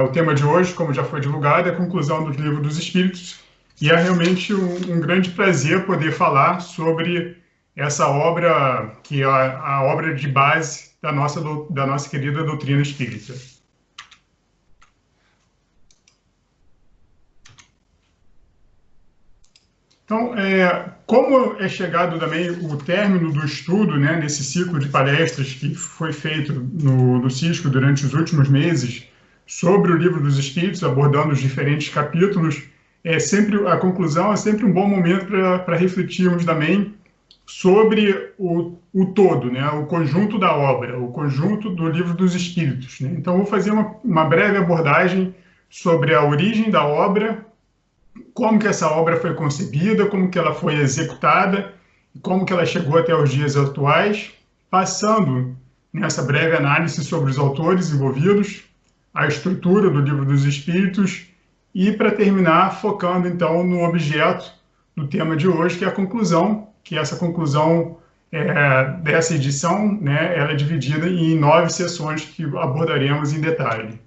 O tema de hoje, como já foi divulgado, é a conclusão do Livro dos Espíritos, e é realmente um grande prazer poder falar sobre essa obra, que é a obra de base da nossa querida doutrina espírita. Então, como é chegado também o término do estudo, né, nesse ciclo de palestras que foi feito no CISCO durante os últimos meses, sobre o Livro dos Espíritos, abordando os diferentes capítulos, a conclusão é sempre um bom momento para refletirmos também sobre o todo, né, o conjunto da obra, o conjunto do Livro dos Espíritos, né? Então, vou fazer uma breve abordagem sobre a origem da obra, como que essa obra foi concebida, como que ela foi executada, como que ela chegou até os dias atuais, passando nessa breve análise sobre os autores envolvidos, a estrutura do Livro dos Espíritos e, para terminar, focando então no objeto do tema de hoje, que é a conclusão, que essa conclusão dessa edição, né, ela é dividida em 9 sessões que abordaremos em detalhe.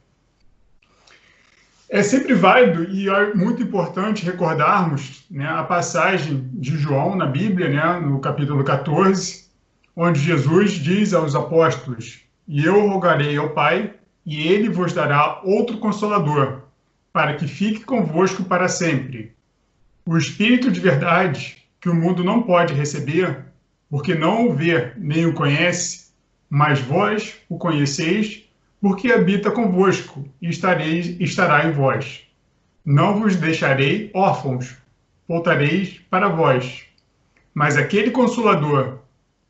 É sempre válido e é muito importante recordarmos, né, a passagem de João na Bíblia, né, no capítulo 14, onde Jesus diz aos apóstolos: "E eu rogarei ao Pai, e ele vos dará outro Consolador, para que fique convosco para sempre. O Espírito de verdade, que o mundo não pode receber, porque não o vê nem o conhece, mas vós o conheceis, porque habita convosco e estará em vós. Não vos deixarei órfãos, voltareis para vós. Mas aquele Consolador,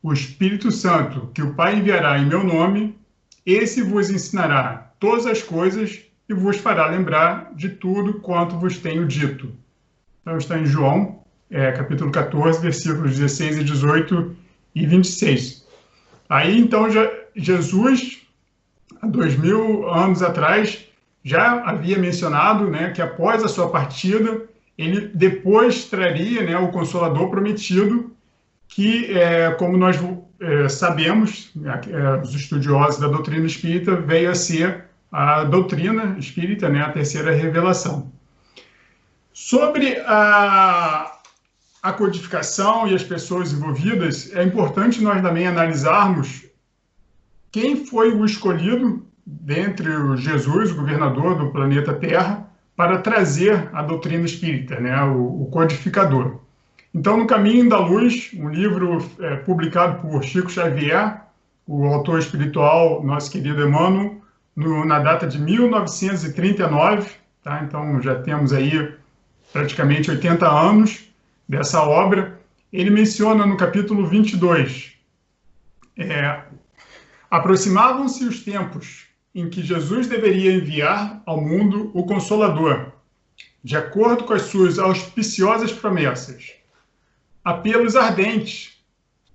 o Espírito Santo, que o Pai enviará em meu nome, esse vos ensinará todas as coisas e vos fará lembrar de tudo quanto vos tenho dito." Então está em João, capítulo 14, versículos 16 e 18 e 26. Aí então Jesus, há 2000 anos atrás, já havia mencionado, né, que após a sua partida, ele depois traria, né, o Consolador prometido, que, como nós sabemos, os estudiosos da doutrina espírita, veio a ser a doutrina espírita, né, a terceira revelação. Sobre a codificação e as pessoas envolvidas, é importante nós também analisarmos quem foi o escolhido dentre o Jesus, o governador do planeta Terra, para trazer a doutrina espírita, né, o codificador. Então, No Caminho da Luz, um livro publicado por Chico Xavier, o autor espiritual, nosso querido Emmanuel, na data de 1939, tá? Então já temos aí praticamente 80 anos dessa obra. Ele menciona no capítulo 22, aproximavam-se os tempos em que Jesus deveria enviar ao mundo o Consolador, de acordo com as suas auspiciosas promessas. Apelos ardentes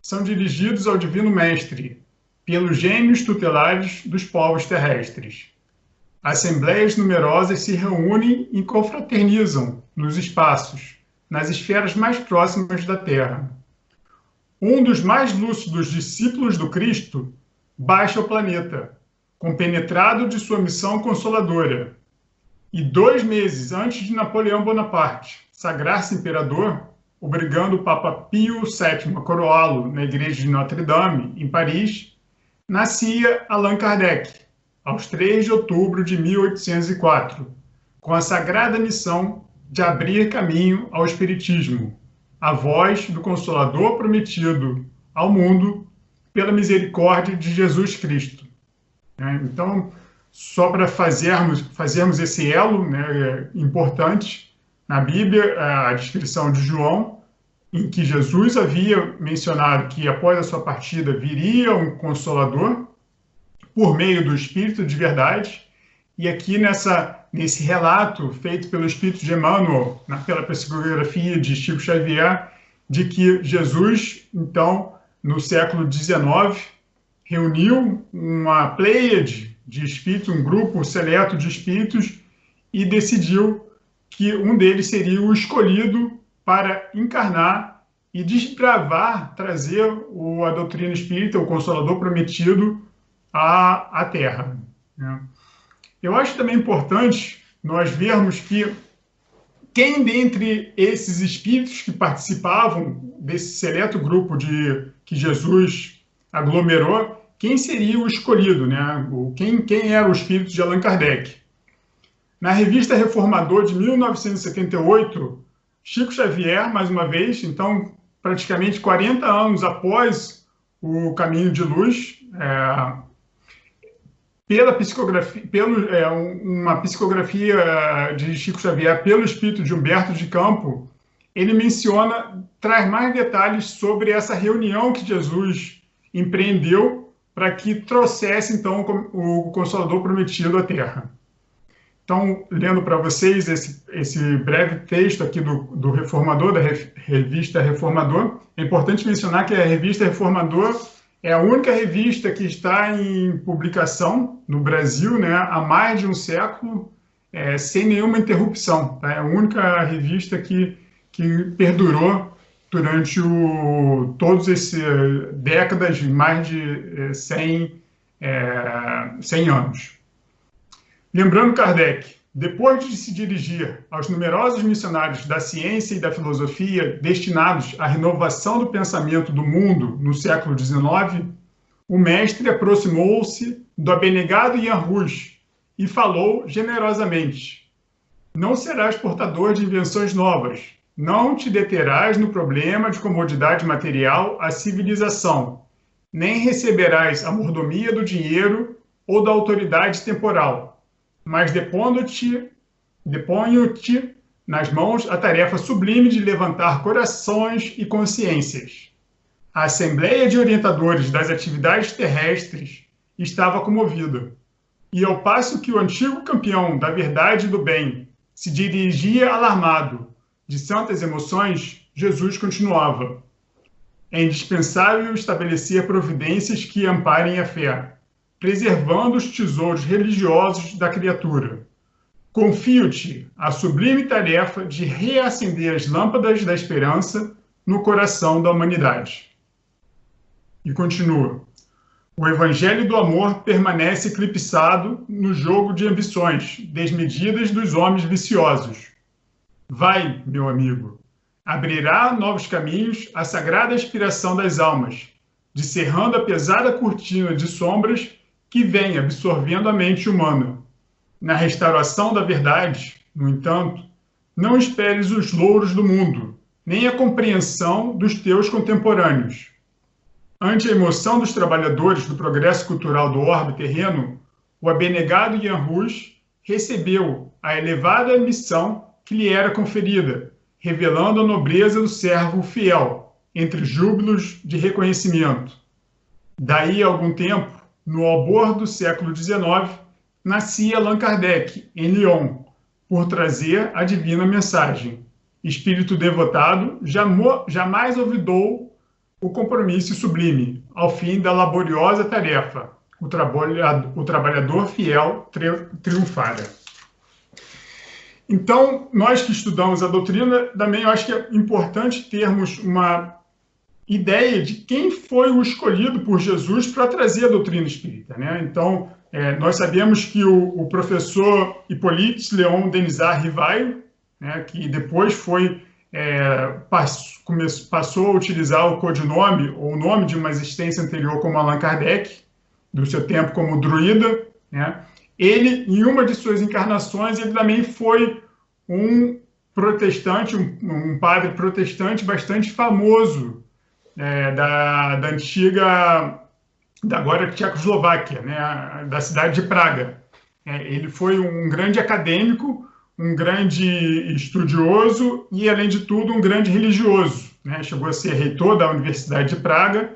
são dirigidos ao Divino Mestre, pelos gênios tutelares dos povos terrestres. Assembleias numerosas se reúnem e confraternizam nos espaços, nas esferas mais próximas da Terra. Um dos mais lúcidos discípulos do Cristo baixa ao planeta, compenetrado de sua missão consoladora. E 2 meses antes de Napoleão Bonaparte sagrar-se imperador, obrigando o Papa Pio VII a coroá-lo na igreja de Notre-Dame, em Paris, nascia Allan Kardec, aos 3 de outubro de 1804, com a sagrada missão de abrir caminho ao Espiritismo, a voz do Consolador prometido ao mundo pela misericórdia de Jesus Cristo. Então, só para fazermos esse elo, né, importante, na Bíblia, a descrição de João, em que Jesus havia mencionado que após a sua partida viria um Consolador, por meio do Espírito de verdade, e aqui nesse relato feito pelo Espírito de Emmanuel, pela psicografia de Chico Xavier, de que Jesus, então, no século XIX, reuniu uma pleiade de espíritos, um grupo seleto de espíritos, e decidiu que um deles seria o escolhido para encarnar e desbravar, trazer a doutrina espírita, o Consolador prometido, à Terra, né? Eu acho também importante nós vermos que quem dentre esses espíritos que participavam desse seleto grupo que Jesus aglomerou, quem seria o escolhido, né? Quem era o espírito de Allan Kardec? Na Revista Reformador de 1978, Chico Xavier, mais uma vez, então praticamente 40 anos após o Caminho de Luz, pela psicografia, uma psicografia de Chico Xavier pelo espírito de Humberto de Campos, ele traz mais detalhes sobre essa reunião que Jesus empreendeu para que trouxesse, então, o Consolador prometido à Terra. Então, lendo para vocês esse breve texto aqui do Reformador, da Revista Reformador, é importante mencionar que a Revista Reformador é a única revista que está em publicação no Brasil, né, há mais de um século, sem nenhuma interrupção. Tá? É a única revista que perdurou durante todas essas décadas, mais de 100 anos. Lembrando Kardec, depois de se dirigir aos numerosos missionários da ciência e da filosofia destinados à renovação do pensamento do mundo no século XIX, o mestre aproximou-se do abnegado Ian Rouge e falou generosamente: não serás portador de invenções novas, não te deterás no problema de comodidade material à civilização, nem receberás a mordomia do dinheiro ou da autoridade temporal, mas deponho-te nas mãos a tarefa sublime de levantar corações e consciências. A Assembleia de Orientadores das Atividades Terrestres estava comovida, e ao passo que o antigo campeão da verdade e do bem se dirigia alarmado de santas emoções, Jesus continuava: é indispensável estabelecer providências que amparem a fé, preservando os tesouros religiosos da criatura. Confio-te a sublime tarefa de reacender as lâmpadas da esperança no coração da humanidade. E continua: o evangelho do amor permanece eclipsado no jogo de ambições desmedidas dos homens viciosos. Vai, meu amigo, abrirá novos caminhos a sagrada aspiração das almas, descerrando a pesada cortina de sombras que vem absorvendo a mente humana. Na restauração da verdade, no entanto, não esperes os louros do mundo, nem a compreensão dos teus contemporâneos. Ante a emoção dos trabalhadores do progresso cultural do orbe terreno, o abnegado Ian Rouge recebeu a elevada missão que lhe era conferida, revelando a nobreza do servo fiel, entre júbilos de reconhecimento. Daí a algum tempo, no albor do século XIX, nascia Allan Kardec, em Lyon, por trazer a divina mensagem. Espírito devotado jamais olvidou o compromisso sublime, ao fim da laboriosa tarefa. O trabalhador fiel triunfara. Então, nós que estudamos a doutrina, também eu acho que é importante termos uma ideia de quem foi o escolhido por Jesus para trazer a doutrina espírita, né? Então, nós sabemos que o professor Hippolyte Léon Denisard Rivail, né, que depois passou a utilizar o codinome ou o nome de uma existência anterior como Allan Kardec, do seu tempo como druida, né? Ele, em uma de suas encarnações, ele também foi um protestante, um padre protestante bastante famoso, da antiga, da agora Tchecoslováquia, né, da cidade de Praga. Ele foi um grande acadêmico, um grande estudioso e, além de tudo, um grande religioso, né? Chegou a ser reitor da Universidade de Praga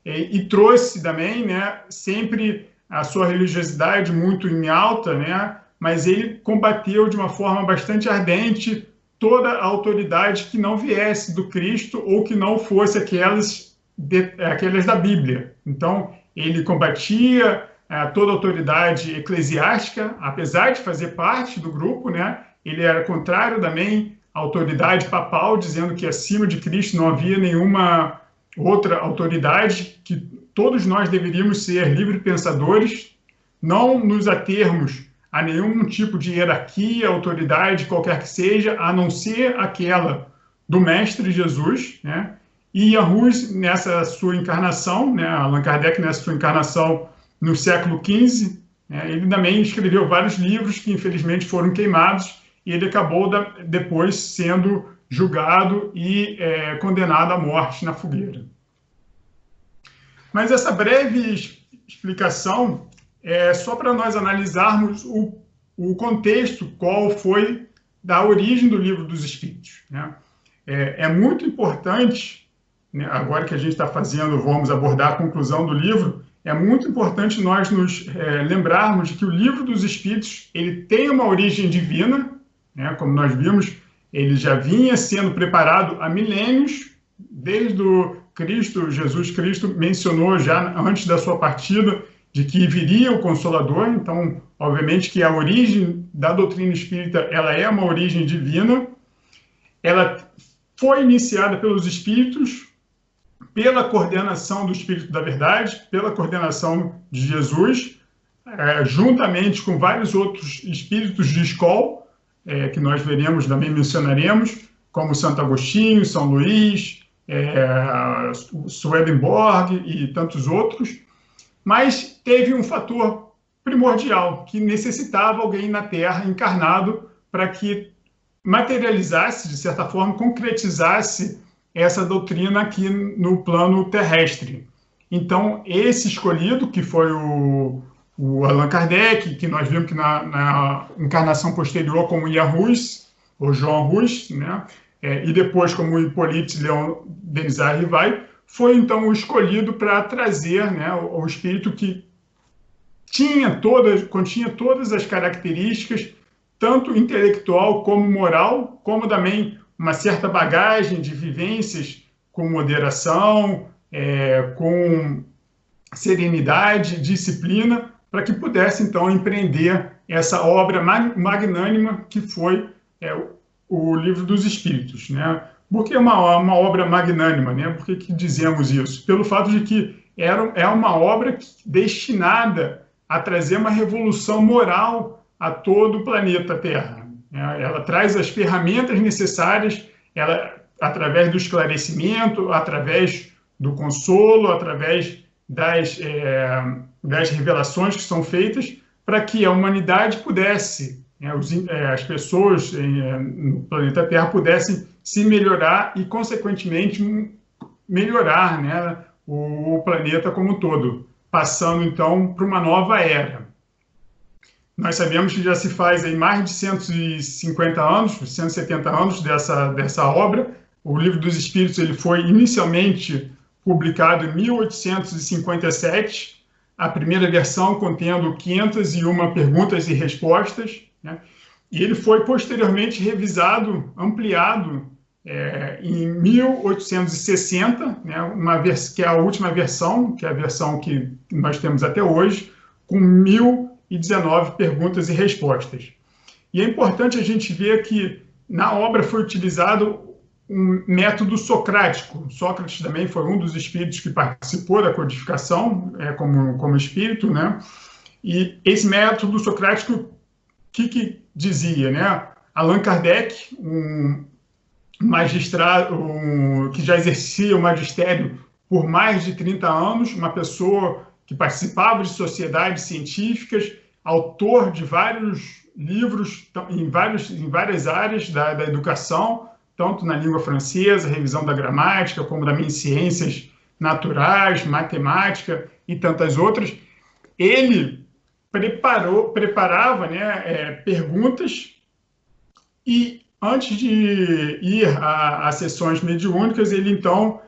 e trouxe também, né, sempre a sua religiosidade muito em alta, né, mas ele combateu de uma forma bastante ardente toda a autoridade que não viesse do Cristo ou que não fosse aquelas da Bíblia. Então, ele combatia toda a autoridade eclesiástica, apesar de fazer parte do grupo, né, ele era contrário também à autoridade papal, dizendo que acima de Cristo não havia nenhuma outra autoridade, que todos nós deveríamos ser livres pensadores, não nos atermos a nenhum tipo de hierarquia, autoridade, qualquer que seja, a não ser aquela do Mestre Jesus, né? E Ian Rus, nessa sua encarnação, né, Allan Kardec, nessa sua encarnação no século XV, né, ele também escreveu vários livros que, infelizmente, foram queimados, e ele acabou depois sendo julgado e condenado à morte na fogueira. Mas essa breve explicação é só para nós analisarmos o contexto, qual foi da origem do Livro dos Espíritos, né? É muito importante, né, agora que a gente está vamos abordar a conclusão do livro, é muito importante nós nos lembrarmos de que o Livro dos Espíritos ele tem uma origem divina, né, como nós vimos, ele já vinha sendo preparado há milênios, desde o Jesus Cristo mencionou já antes da sua partida de que viria o Consolador. Então, obviamente que a origem da doutrina espírita ela é uma origem divina, ela foi iniciada pelos espíritos, pela coordenação do Espírito da Verdade, pela coordenação de Jesus, juntamente com vários outros espíritos de escola, que nós veremos, também mencionaremos, como Santo Agostinho, São Luís, Swedenborg e tantos outros, mas teve um fator primordial, que necessitava alguém na Terra encarnado para que materializasse, de certa forma, concretizasse essa doutrina aqui no plano terrestre. Então, esse escolhido, que foi o Allan Kardec, que nós vimos que na encarnação posterior como Ian Rus, ou João Rus, né? E depois como Hippolyte Léon Denisard Rivail, foi então o escolhido para trazer, né, o espírito que continha todas as características, tanto intelectual como moral, como também uma certa bagagem de vivências com moderação, com serenidade, disciplina, para que pudesse, então, empreender essa obra magnânima que foi o Livro dos Espíritos, né? Por que uma obra magnânima, né? Por que dizemos isso? Pelo fato de que é uma obra destinada a trazer uma revolução moral a todo o planeta Terra. Ela traz as ferramentas necessárias, através do esclarecimento, através do consolo, através das revelações que são feitas, para que a humanidade pudesse, as pessoas no planeta Terra pudessem se melhorar e, consequentemente, melhorar, né, o planeta como um todo, passando, então, para uma nova era. Nós sabemos que já se faz aí mais de 150 anos, 170 anos dessa obra. O Livro dos Espíritos ele foi inicialmente publicado em 1857, a primeira versão contendo 501 perguntas e respostas, né? E ele foi posteriormente revisado, ampliado em 1860, né? Que é a última versão, que é a versão que nós temos até hoje, com 1019 perguntas e respostas. E é importante a gente ver que na obra foi utilizado um método socrático. Sócrates também foi um dos espíritos que participou da codificação, como espírito, né? E esse método socrático, o que dizia, né? Allan Kardec, um magistrado, que já exercia o magistério por mais de 30 anos, uma pessoa que participava de sociedades científicas, autor de vários livros em várias áreas da educação, tanto na língua francesa, revisão da gramática, como também em ciências naturais, matemática e tantas outras. Ele preparava, né, perguntas e, antes de ir a sessões mediúnicas, ele, então,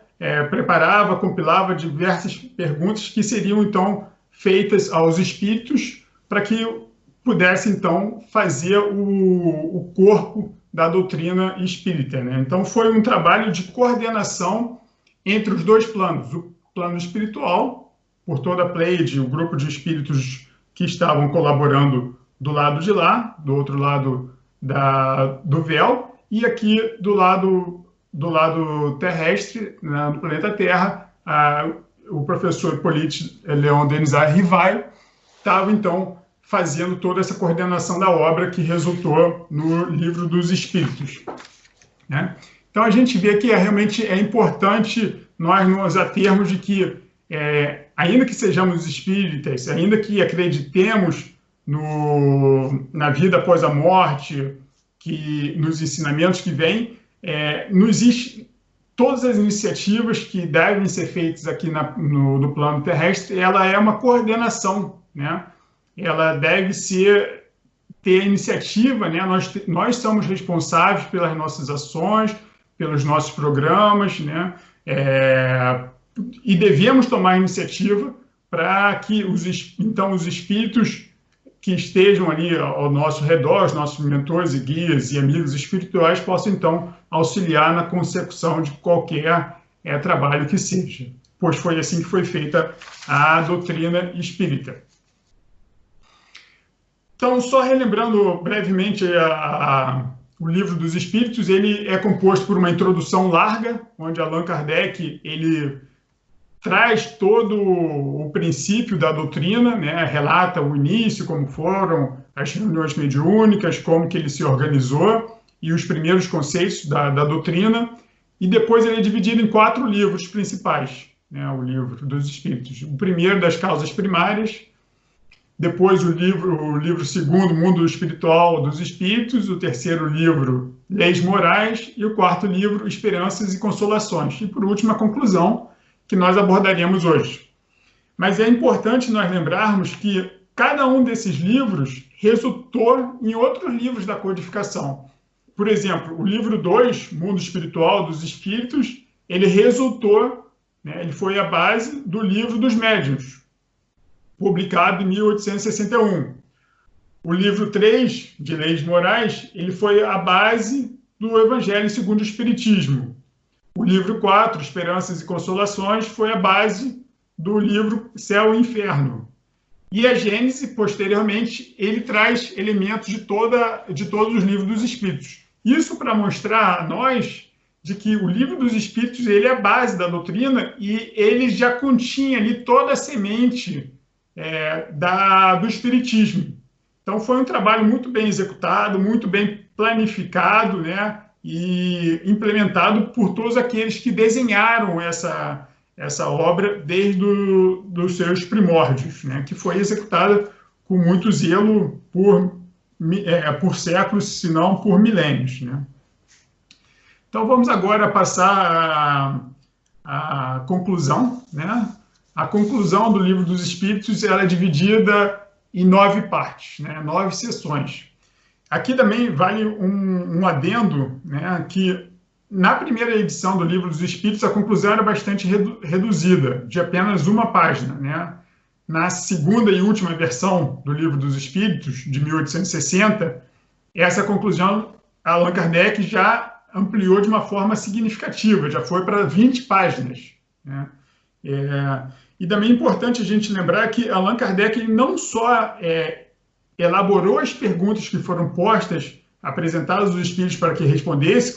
preparava, compilava diversas perguntas que seriam, então, feitas aos espíritos para que pudesse, então, fazer o corpo da doutrina espírita, né? Então, foi um trabalho de coordenação entre os dois planos, o plano espiritual, por toda a Pleiade, o grupo de espíritos que estavam colaborando do lado de lá, do outro lado do véu, e aqui do lado terrestre, né, no planeta Terra, o professor Hippolyte Léon Denisard Rivail estava, então, fazendo toda essa coordenação da obra que resultou no Livro dos Espíritos, né? Então, a gente vê que realmente é importante nós nos atermos de que, ainda que sejamos espíritas, ainda que acreditemos na vida após a morte, nos ensinamentos que vêm, não existe todas as iniciativas que devem ser feitas aqui no plano terrestre, ela é uma coordenação, né? Ela deve ter iniciativa, né? Nós somos responsáveis pelas nossas ações, pelos nossos programas, né? E devemos tomar iniciativa para que os espíritos que estejam ali ao nosso redor, os nossos mentores e guias e amigos espirituais, possam, então, auxiliar na consecução de qualquer trabalho que seja, pois foi assim que foi feita a doutrina espírita. Então, só relembrando brevemente o Livro dos Espíritos, ele é composto por uma introdução larga, onde Allan Kardec ele traz todo o princípio da doutrina, né? Relata o início, como foram as reuniões mediúnicas, como que ele se organizou e os primeiros conceitos da doutrina, e depois ele é dividido em 4 livros principais, né? O Livro dos Espíritos. O primeiro, das causas primárias, depois o livro segundo, Mundo Espiritual dos Espíritos, o terceiro livro, Leis Morais, e o quarto livro, Esperanças e Consolações. E, por último, a conclusão, que nós abordaremos hoje. Mas é importante nós lembrarmos que cada um desses livros resultou em outros livros da codificação. Por exemplo, o livro 2, Mundo Espiritual dos Espíritos, ele resultou, né, ele foi a base do Livro dos Médiuns, publicado em 1861. O livro 3, de Leis Morais, ele foi a base do Evangelho segundo o Espiritismo. O livro 4, Esperanças e Consolações, foi a base do livro Céu e Inferno. E a Gênese, posteriormente, ele traz elementos de todos os livros dos Espíritos. Isso para mostrar a nós de que o Livro dos Espíritos ele é a base da doutrina e ele já continha ali toda a semente do Espiritismo. Então, foi um trabalho muito bem executado, muito bem planificado, né, e implementado por todos aqueles que desenharam essa obra desde os seus primórdios, né, que foi executada com muito zelo por séculos, se não por milênios, né. Então, vamos agora passar à conclusão, né. A conclusão do Livro dos Espíritos ela é dividida em 9 partes, né, 9 sessões. Aqui também vale um adendo, né, que na primeira edição do Livro dos Espíritos a conclusão era bastante reduzida, de apenas 1 página, né? Na segunda e última versão do Livro dos Espíritos, de 1860, essa conclusão Allan Kardec já ampliou de uma forma significativa, já foi para 20 páginas, né? E também é importante a gente lembrar que Allan Kardec ele não só elaborou as perguntas que foram postas, apresentadas aos espíritos para que respondesse,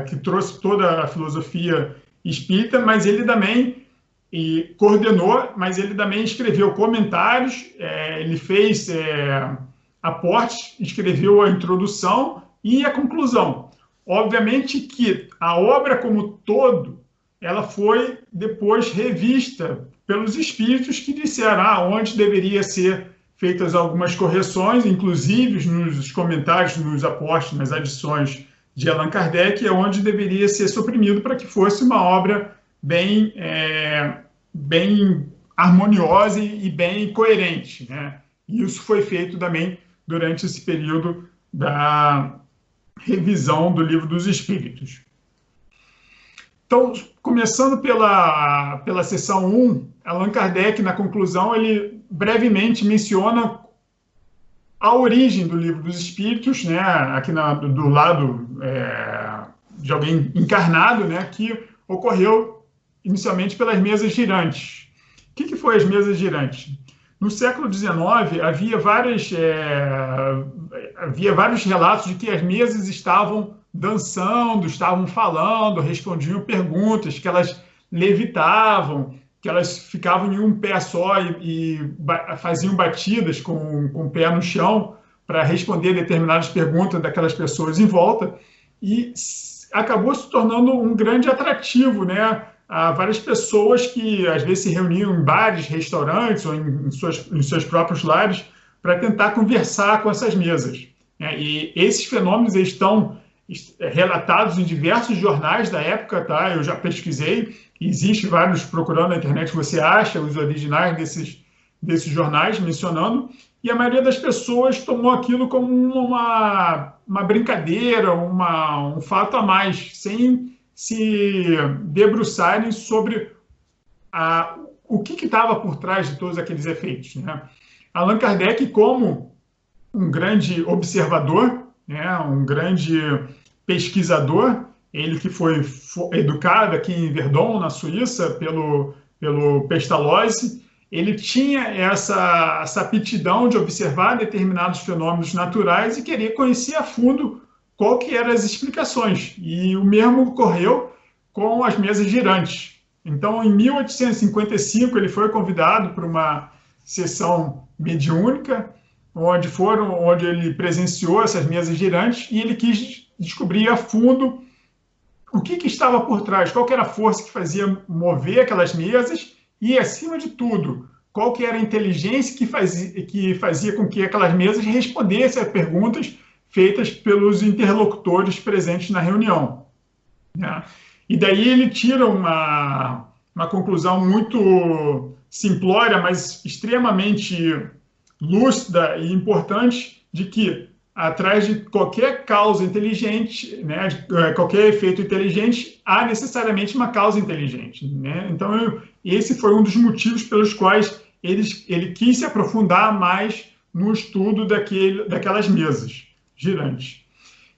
que trouxe toda a filosofia espírita, mas ele também coordenou, mas ele também escreveu comentários, ele fez aportes, escreveu a introdução e a conclusão. Obviamente que a obra como todo, ela foi depois revista pelos espíritos que disseram onde deveria ser feitas algumas correções, inclusive nos comentários, nos aportes, nas adições de Allan Kardec, onde deveria ser suprimido para que fosse uma obra bem harmoniosa e bem coerente, né? E isso foi feito também durante esse período da revisão do Livro dos Espíritos. Então, começando pela seção 1, Allan Kardec, na conclusão, ele brevemente menciona a origem do Livro dos Espíritos, né, aqui do lado de alguém encarnado, né, que ocorreu inicialmente pelas mesas girantes. O que foi as mesas girantes? No século XIX, havia vários relatos de que as mesas estavam dançando, estavam falando, respondiam perguntas, que elas levitavam, que elas ficavam em um pé só e faziam batidas com o pé no chão para responder determinadas perguntas daquelas pessoas em volta, e acabou se tornando um grande atrativo, né? Há várias pessoas que às vezes se reuniam em bares, restaurantes ou em seus próprios lares para tentar conversar com essas mesas, né? E esses fenômenos estão relatados em diversos jornais da época, tá? Eu já pesquisei, existe vários, procurando na internet, você acha os originais desses jornais mencionando, e a maioria das pessoas tomou aquilo como uma brincadeira, um fato a mais, sem se debruçarem sobre o que estava por trás de todos aqueles efeitos, né? Allan Kardec, como um grande observador, né, um grande pesquisador, ele que foi educado aqui em Verdun, na Suíça, pelo Pestalozzi, ele tinha essa aptidão de observar determinados fenômenos naturais e querer conhecer a fundo qual que eram as explicações. E o mesmo ocorreu com as mesas girantes. Então, em 1855, ele foi convidado para uma sessão mediúnica, onde ele presenciou essas mesas girantes, e ele quis descobrir a fundo o que estava por trás, qual que era a força que fazia mover aquelas mesas e, acima de tudo, qual que era a inteligência que fazia com que aquelas mesas respondessem a perguntas feitas pelos interlocutores presentes na reunião, né? E daí ele tira uma conclusão muito simplória, mas extremamente lúcida e importante, de que atrás de qualquer causa inteligente, né, de qualquer efeito inteligente, há necessariamente uma causa inteligente, né? Então, esse foi um dos motivos pelos quais ele quis se aprofundar mais no estudo daquelas mesas girantes.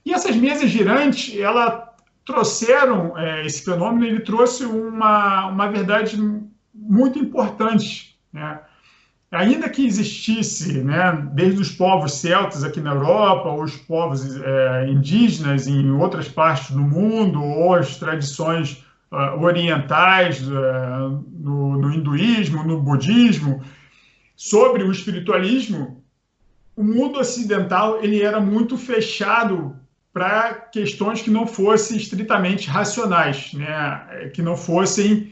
E essas mesas girantes, ela trouxeram esse fenômeno, ele trouxe uma verdade muito importante, né? Ainda que existisse, né, desde os povos celtas aqui na Europa, ou os povos indígenas em outras partes do mundo, ou as tradições orientais no hinduísmo, no budismo, sobre o espiritualismo, o mundo ocidental ele era muito fechado para questões que não fossem estritamente racionais, né, que não pudessem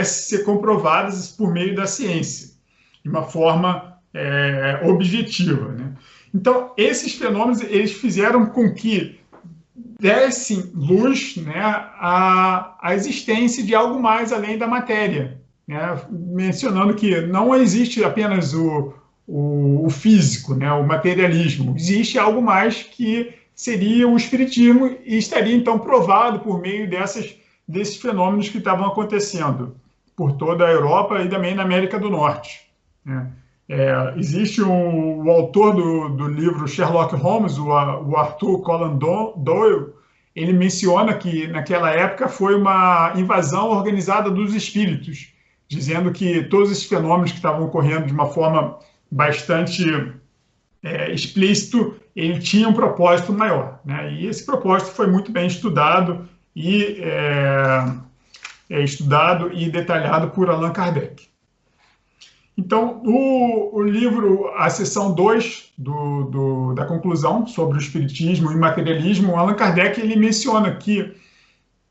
ser comprovadas por meio da ciência, de uma forma objetiva, né? Então, esses fenômenos eles fizeram com que dessem luz, né, à existência de algo mais além da matéria, né? Mencionando que não existe apenas o físico, né, o materialismo, existe algo mais que seria o espiritismo e estaria então provado por meio desses fenômenos que estavam acontecendo por toda a Europa e também na América do Norte, né? Existe o autor do livro Sherlock Holmes, o Arthur Conan Doyle, ele menciona que naquela época foi uma invasão organizada dos espíritos, dizendo que todos esses fenômenos que estavam ocorrendo de uma forma bastante explícito, ele tinha um propósito maior, né? E esse propósito foi muito bem estudado e detalhado por Allan Kardec. Então, o livro, a seção 2 da conclusão sobre o espiritismo e materialismo, Allan Kardec ele menciona que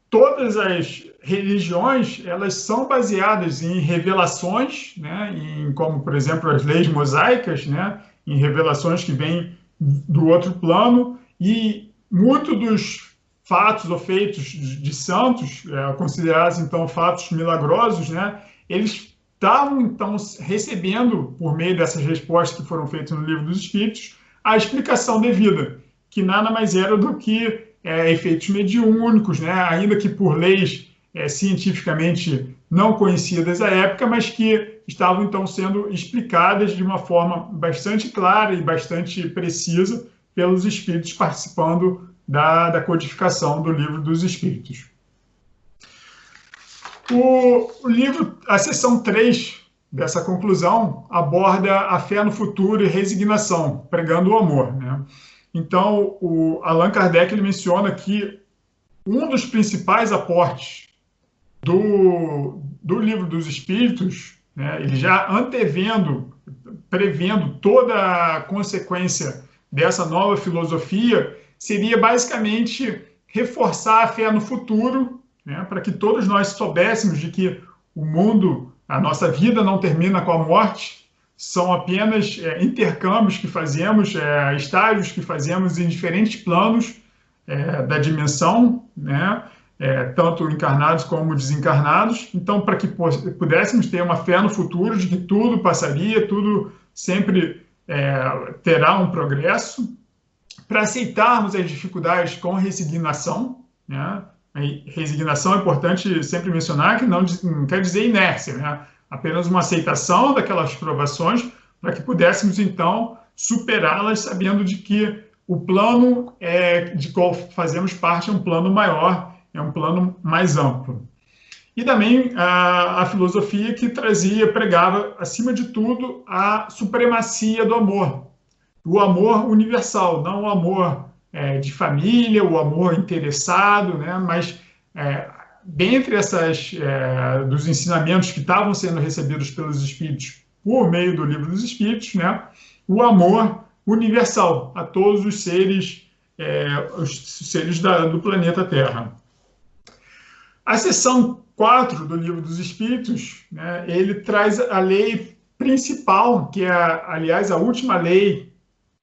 todas as religiões elas são baseadas em revelações, né, como, por exemplo, as leis mosaicas, né, em revelações que vêm do outro plano, e muitos dos fatos ou feitos de santos, considerados então fatos milagrosos, né, eles estavam então recebendo, por meio dessas respostas que foram feitas no Livro dos Espíritos, a explicação devida, que nada mais era do que efeitos mediúnicos, né, ainda que por leis cientificamente não conhecidas à época, mas que estavam então sendo explicadas de uma forma bastante clara e bastante precisa pelos espíritos participando da codificação do Livro dos Espíritos. O livro, a seção 3 dessa conclusão, aborda a fé no futuro e resignação, pregando o amor, né? Então, o Allan Kardec ele menciona que um dos principais aportes do Livro dos Espíritos, né, ele já prevendo toda a consequência dessa nova filosofia, seria basicamente reforçar a fé no futuro, né, para que todos nós soubéssemos de que o mundo, a nossa vida não termina com a morte, são apenas intercâmbios que fazemos, estágios que fazemos em diferentes planos da dimensão, né, tanto encarnados como desencarnados. Então, para que pudéssemos ter uma fé no futuro de que tudo passaria, tudo sempre terá um progresso, para aceitarmos as dificuldades com resignação, né? Resignação é importante sempre mencionar que não quer dizer inércia, né? Apenas uma aceitação daquelas provações para que pudéssemos, então, superá-las sabendo de que o plano de qual fazemos parte é um plano maior, é um plano mais amplo. E também a filosofia que pregava, acima de tudo, a supremacia do amor. O amor universal, não o amor de família, o amor interessado, né? Mas dentre dos ensinamentos que estavam sendo recebidos pelos espíritos por meio do Livro dos Espíritos, né? O amor universal a todos os seres do planeta Terra. A seção 4 do Livro dos Espíritos, né, ele traz a lei principal, que é, aliás, a última lei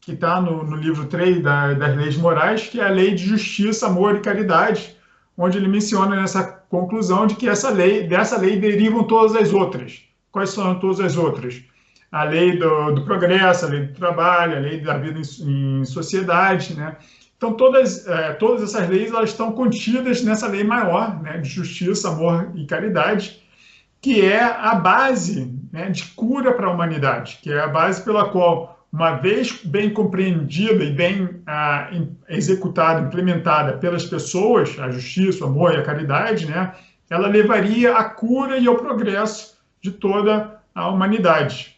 que está no livro 3 das leis morais, que é a lei de justiça, amor e caridade, onde ele menciona nessa conclusão de que dessa lei derivam todas as outras. Quais são todas as outras? A lei do progresso, a lei do trabalho, a lei da vida em sociedade, né? Então, todas essas leis elas estão contidas nessa lei maior, né, de justiça, amor e caridade, que é a base, né, de cura para a humanidade, que é a base pela qual, uma vez bem compreendida e bem executada, implementada pelas pessoas, a justiça, o amor e a caridade, né, ela levaria à cura e ao progresso de toda a humanidade.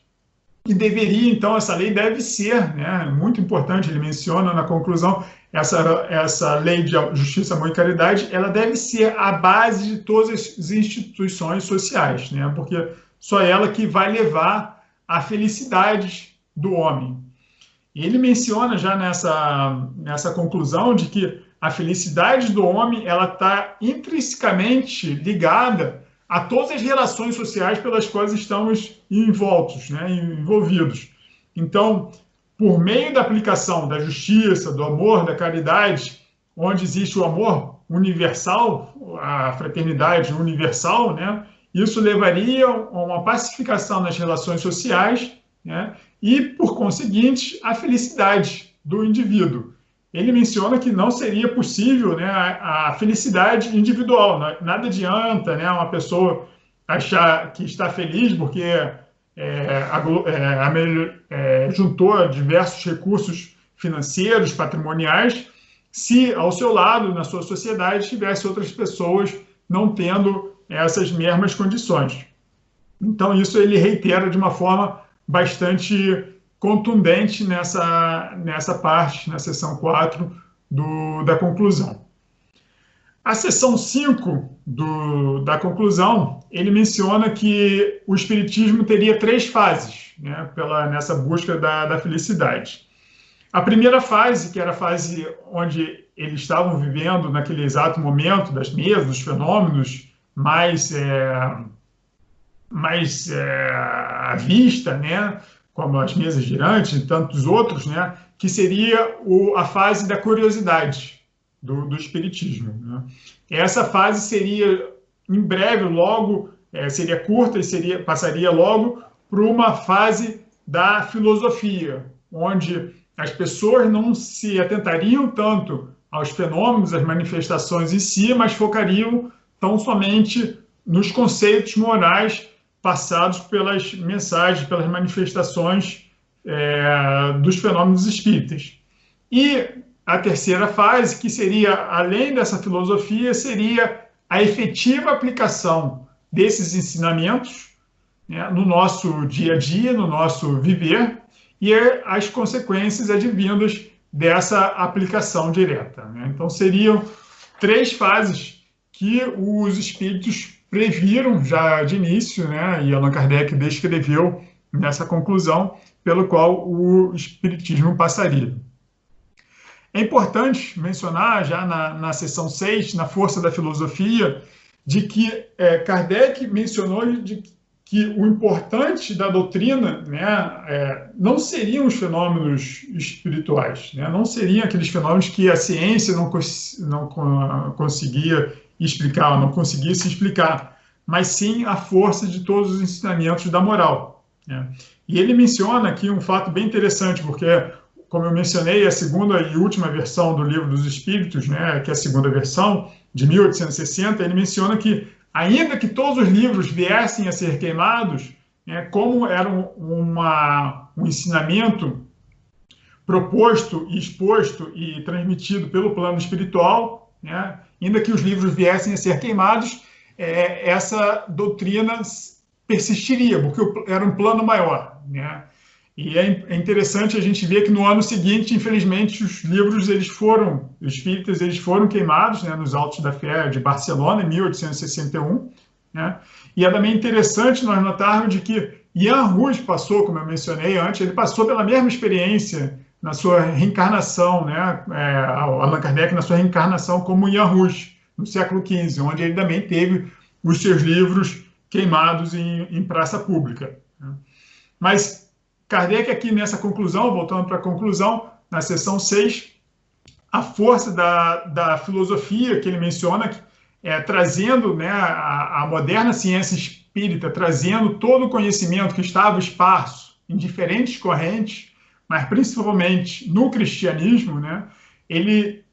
E deveria, então, essa lei deve ser, né, muito importante, ele menciona na conclusão, essa lei de justiça, amor e caridade, ela deve ser a base de todas as instituições sociais, né, porque só ela que vai levar à felicidade do homem. E ele menciona já nessa conclusão de que a felicidade do homem ela está intrinsecamente ligada a todas as relações sociais pelas quais estamos envoltos, né, envolvidos. Então, por meio da aplicação da justiça, do amor, da caridade, onde existe o amor universal, a fraternidade universal, né, isso levaria a uma pacificação nas relações sociais, né, e, por conseguinte, a felicidade do indivíduo. Ele menciona que não seria possível, né, a felicidade individual. Nada adianta, né, uma pessoa achar que está feliz porque juntou diversos recursos financeiros, patrimoniais, se ao seu lado, na sua sociedade, tivesse outras pessoas não tendo essas mesmas condições. Então, isso ele reitera de uma forma bastante contundente nessa parte, na seção 4 da conclusão. A seção 5 da conclusão, ele menciona que o Espiritismo teria 3 fases, né, nessa busca da felicidade. A primeira fase, que era a fase onde eles estavam vivendo naquele exato momento das mesas, dos fenômenos mais à vista, né, como as mesas girantes e tantos outros, né, que seria a fase da curiosidade do Espiritismo, né. Essa fase seria, em breve, logo, seria curta e passaria logo para uma fase da filosofia, onde as pessoas não se atentariam tanto aos fenômenos, às manifestações em si, mas focariam tão somente nos conceitos morais passados pelas mensagens, pelas manifestações dos fenômenos espíritas. E a terceira fase, que seria, além dessa filosofia, seria a efetiva aplicação desses ensinamentos, né, no nosso dia a dia, no nosso viver, e as consequências advindas dessa aplicação direta, né? Então, seriam 3 fases que os espíritos previram já de início, né, e Allan Kardec descreveu nessa conclusão pelo qual o espiritismo passaria. É importante mencionar, já na seção 6, na força da filosofia, de que Kardec mencionou que o importante da doutrina, né, não seriam os fenômenos espirituais, né, não seriam aqueles fenômenos que a ciência não conseguia explicar, não conseguia se explicar, mas sim a força de todos os ensinamentos da moral, né. E ele menciona aqui um fato bem interessante, porque, como eu mencionei, a segunda e última versão do Livro dos Espíritos, né, que é a segunda versão, de 1860, ele menciona que, ainda que todos os livros viessem a ser queimados, né, como era um ensinamento proposto, exposto e transmitido pelo plano espiritual, né, ainda que os livros viessem a ser queimados, essa doutrina persistiria, porque era um plano maior, né? E é interessante a gente ver que no ano seguinte, infelizmente, os livros espíritas, eles foram queimados, né, nos Autos da Fé de Barcelona, em 1861. Né? E é também interessante nós notarmos de que Jan Hus passou, como eu mencionei antes, ele passou pela mesma experiência na sua reencarnação, né, Allan Kardec na sua reencarnação como Jan Hus, no século XV, onde ele também teve os seus livros queimados em praça pública. Né? Mas Kardec aqui nessa conclusão, voltando para a conclusão, na seção 6, a força da filosofia que ele menciona, trazendo, né, a moderna ciência espírita, trazendo todo o conhecimento que estava esparso em diferentes correntes, mas principalmente no cristianismo, né, ele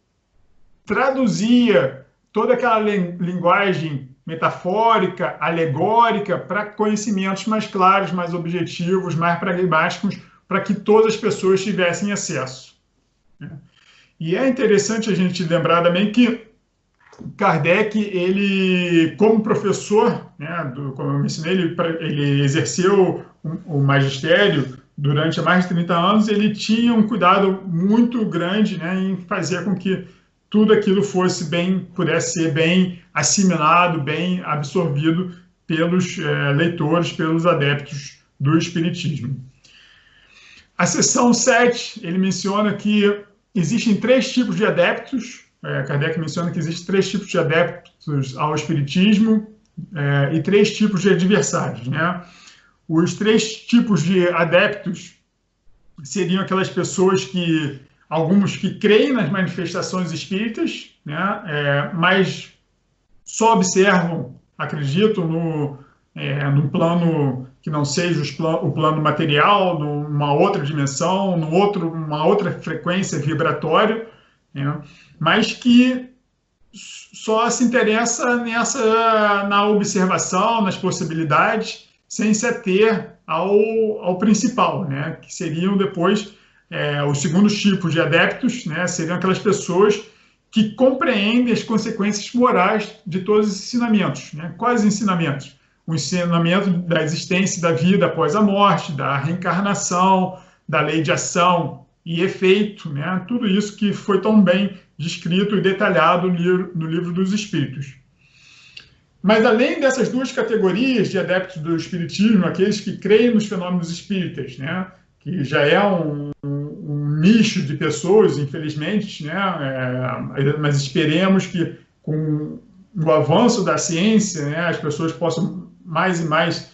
traduzia toda aquela linguagem metafórica, alegórica, para conhecimentos mais claros, mais objetivos, mais pragmáticos, para que todas as pessoas tivessem acesso. E é interessante a gente lembrar também que Kardec, ele, como professor, né, como eu mencionei, ele exerceu o magistério durante mais de 30 anos, ele tinha um cuidado muito grande, né, em fazer com que tudo aquilo pudesse ser bem assimilado, bem absorvido pelos leitores, pelos adeptos do Espiritismo. A seção 7, ele menciona que existem 3 tipos de adeptos, Kardec menciona que existem 3 tipos de adeptos ao Espiritismo e 3 tipos de adversários, né? Os 3 tipos de adeptos seriam aquelas pessoas alguns que creem nas manifestações espíritas, né, mas só observam, acreditam num plano que não seja o plano material, numa outra dimensão, uma outra frequência vibratória, né, mas que só se interessa na observação, nas possibilidades, sem se ater ao principal, né, que seriam depois os segundos tipos de adeptos, né, seriam aquelas pessoas que compreendem as consequências morais de todos os ensinamentos. Né? Quais ensinamentos? O ensinamento da existência da vida após a morte, da reencarnação, da lei de ação e efeito, né? Tudo isso que foi tão bem descrito e detalhado no Livro dos Espíritos. Mas além dessas 2 categorias de adeptos do Espiritismo, aqueles que creem nos fenômenos espíritas, né, que já é um nicho de pessoas, infelizmente, né, mas esperemos que com o avanço da ciência, né, as pessoas possam mais e mais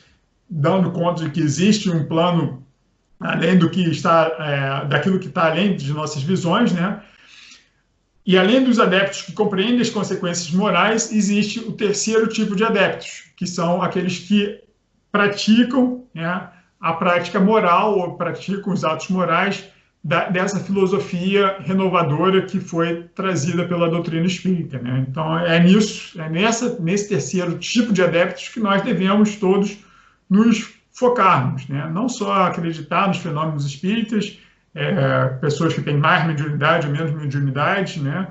dando conta de que existe um plano além do que está, daquilo que está além de nossas visões, né? E além dos adeptos que compreendem as consequências morais, existe o 3º tipo de adeptos, que são aqueles que praticam, né, a prática moral, ou praticam os atos morais dessa filosofia renovadora que foi trazida pela doutrina espírita. Né? Então, nesse 3º tipo de adeptos que nós devemos todos nos focarmos. Né? Não só acreditar nos fenômenos espíritas, pessoas que têm mais mediunidade ou menos mediunidade, né?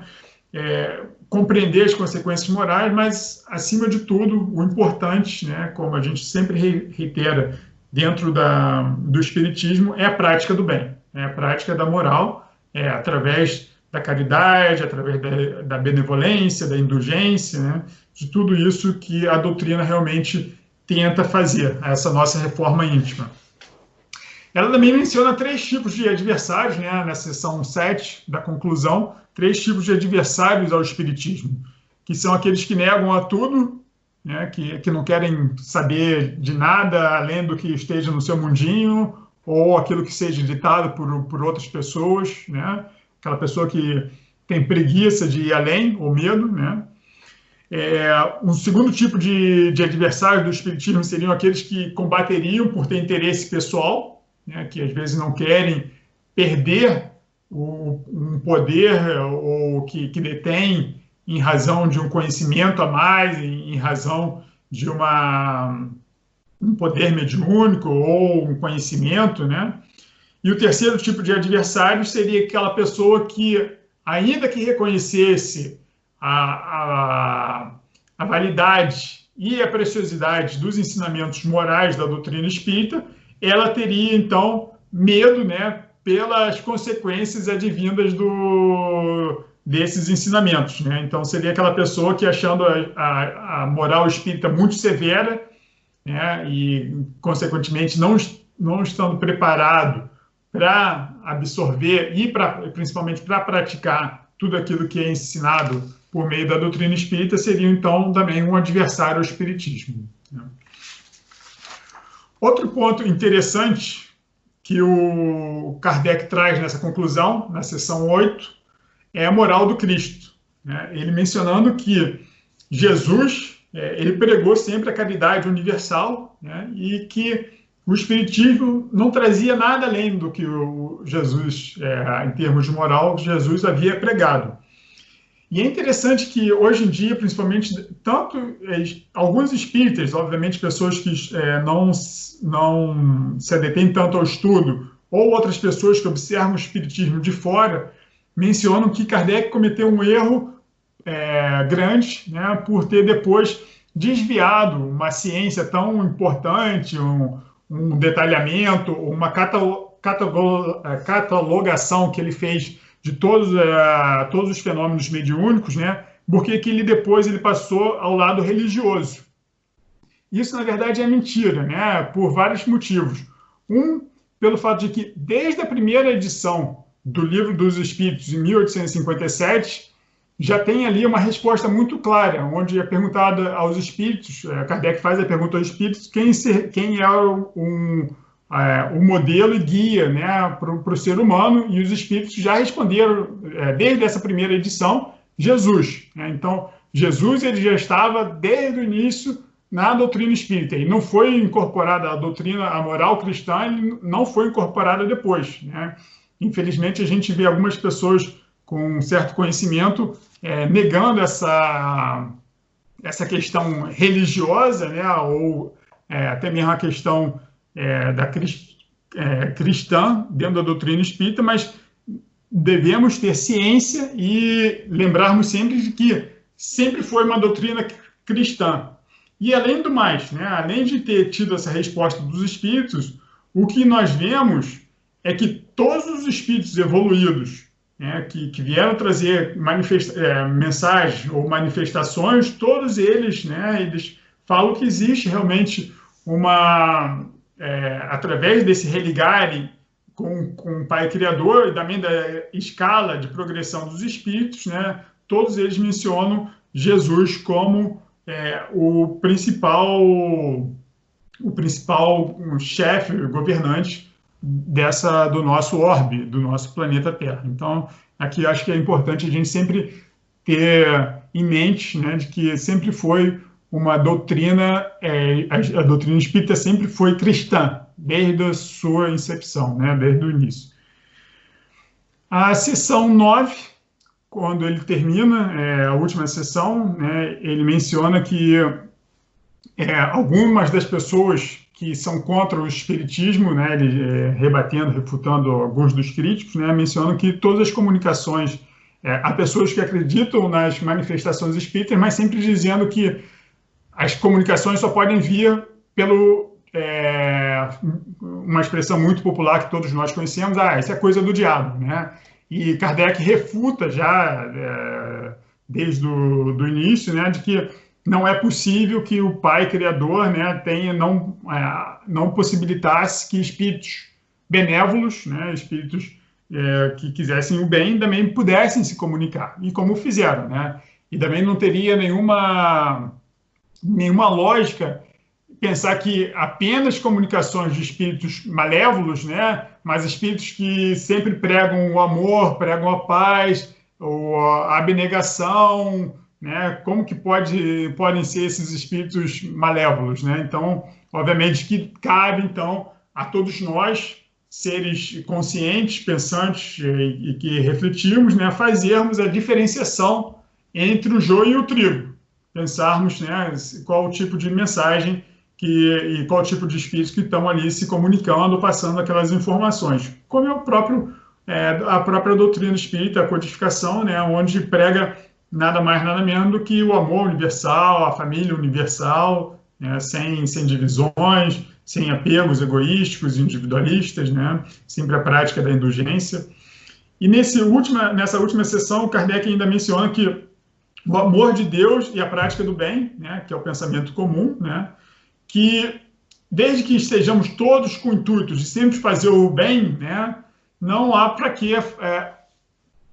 Compreender as consequências morais, mas, acima de tudo, o importante, né, como a gente sempre reitera dentro do Espiritismo, é a prática do bem, a prática da moral, através da caridade, através da benevolência, da indulgência, né, de tudo isso que a doutrina realmente tenta fazer, essa nossa reforma íntima. Ela também menciona 3 tipos de adversários, né, na seção 7 da conclusão, 3 tipos de adversários ao espiritismo, que são aqueles que negam a tudo, né, que não querem saber de nada além do que esteja no seu mundinho, ou aquilo que seja ditado por outras pessoas, né, aquela pessoa que tem preguiça de ir além, ou medo, né. Um segundo tipo de adversários do espiritismo seriam aqueles que combateriam por ter interesse pessoal, né, que às vezes não querem perder um poder ou que detém em razão de um conhecimento a mais, em razão de um poder mediúnico ou um conhecimento, né? E o terceiro tipo de adversário seria aquela pessoa que, ainda que reconhecesse a validade e a preciosidade dos ensinamentos morais da doutrina espírita, ela teria, então, medo, né, pelas consequências advindas desses ensinamentos, né? Então, seria aquela pessoa que, achando a moral espírita muito severa, né, e, consequentemente, não estando preparado para absorver e, principalmente, para praticar tudo aquilo que é ensinado por meio da doutrina espírita, seria, então, também um adversário ao espiritismo, né? Outro ponto interessante que o Kardec traz nessa conclusão, na seção 8, é a moral do Cristo, né? Ele mencionando que Jesus, ele pregou sempre a caridade universal, né? E que o Espiritismo não trazia nada além do que o Jesus, em termos de moral, Jesus havia pregado. E é interessante que, hoje em dia, principalmente, tanto alguns espíritas, obviamente pessoas que não se detêm tanto ao estudo, ou outras pessoas que observam o espiritismo de fora, mencionam que Kardec cometeu um erro grande, né, por ter depois desviado uma ciência tão importante, um detalhamento, uma catalogação que ele fez de todos os fenômenos mediúnicos, né? Porque que depois ele passou ao lado religioso. Isso, na verdade, é mentira, né? Por vários motivos. Pelo fato de que, desde a primeira edição do Livro dos Espíritos, em 1857, já tem ali uma resposta muito clara, onde é perguntada aos espíritos, Kardec faz a pergunta aos espíritos, quem é o modelo e guia, né, para o ser humano, e os espíritos já responderam, desde essa primeira edição, Jesus, né? Então, Jesus ele já estava desde o início na doutrina espírita, e não foi incorporada a moral cristã, não foi incorporada depois, né? Infelizmente, a gente vê algumas pessoas com um certo conhecimento negando essa questão religiosa, né, ou até mesmo a questão cristã dentro da doutrina espírita, mas devemos ter ciência e lembrarmos sempre de que sempre foi uma doutrina cristã. E além do mais, né, além de ter tido essa resposta dos espíritos, o que nós vemos é que todos os espíritos evoluídos, né, que vieram trazer mensagens ou manifestações, todos eles, né, eles falam que existe realmente através desse religarem com o Pai Criador e também da escala de progressão dos espíritos, né, todos eles mencionam Jesus como o principal chefe, governante do nosso orbe, do nosso planeta Terra. Então, aqui acho que é importante a gente sempre ter em mente, né, de que sempre foi uma doutrina, a doutrina espírita sempre foi cristã, desde a sua incepção, né, desde o início. A sessão 9, quando ele termina, a última sessão, né, ele menciona que algumas das pessoas que são contra o espiritismo, né, ele refutando alguns dos críticos, né, mencionam que todas as comunicações, há pessoas que acreditam nas manifestações espíritas, mas sempre dizendo que as comunicações só podem vir pelo uma expressão muito popular que todos nós conhecemos, isso é coisa do diabo, né? E Kardec refuta já desde o início, né, de que não é possível que o Pai Criador, né, não possibilitasse que espíritos benévolos, né, espíritos que quisessem o bem, também pudessem se comunicar, e como fizeram, né? E também não teria nenhuma lógica pensar que apenas comunicações de espíritos malévolos, né, mas espíritos que sempre pregam o amor, pregam a paz, ou a abnegação, né, como que podem ser esses espíritos malévolos, né? Então, obviamente que cabe, então, a todos nós, seres conscientes, pensantes e que refletimos, né, fazermos a diferenciação entre o joio e o trigo, pensarmos, né, qual o tipo de mensagem e qual tipo de espíritos que estão ali se comunicando, passando aquelas informações, como é a própria doutrina espírita, a codificação, né, onde prega nada mais, nada menos do que o amor universal, a família universal, né, sem divisões, sem apegos egoísticos, individualistas, né, sempre a prática da indulgência. E nessa última sessão, Kardec ainda menciona que o amor de Deus e a prática do bem, né, que é o pensamento comum, né, que desde que estejamos todos com intuitos de sempre fazer o bem, né, não há para que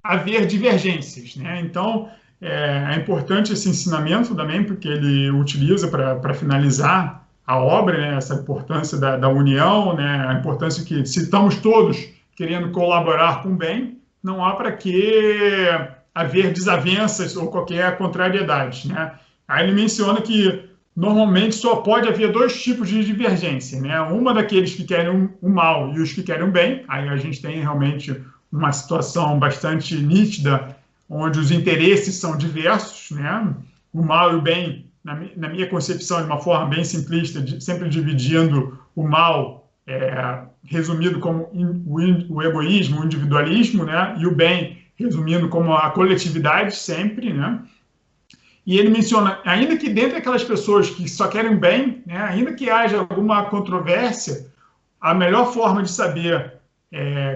haver divergências, né? Então, é importante esse ensinamento também, porque ele utiliza para finalizar a obra, né, essa importância da união, né, a importância que, se estamos todos querendo colaborar com o bem, não há para que haver desavenças ou qualquer contrariedade, né? Aí ele menciona que normalmente só pode haver dois tipos de divergência, né? Uma daqueles que querem o mal e os que querem o bem. Aí a gente tem realmente uma situação bastante nítida, onde os interesses são diversos, né? O mal e o bem, na minha concepção, de uma forma bem simplista, sempre dividindo o mal, resumido como o egoísmo, o individualismo, né? E o bem, resumindo como a coletividade, sempre, né? E ele menciona, ainda que dentre aquelas pessoas que só querem bem, né, ainda que haja alguma controvérsia, a melhor forma de saber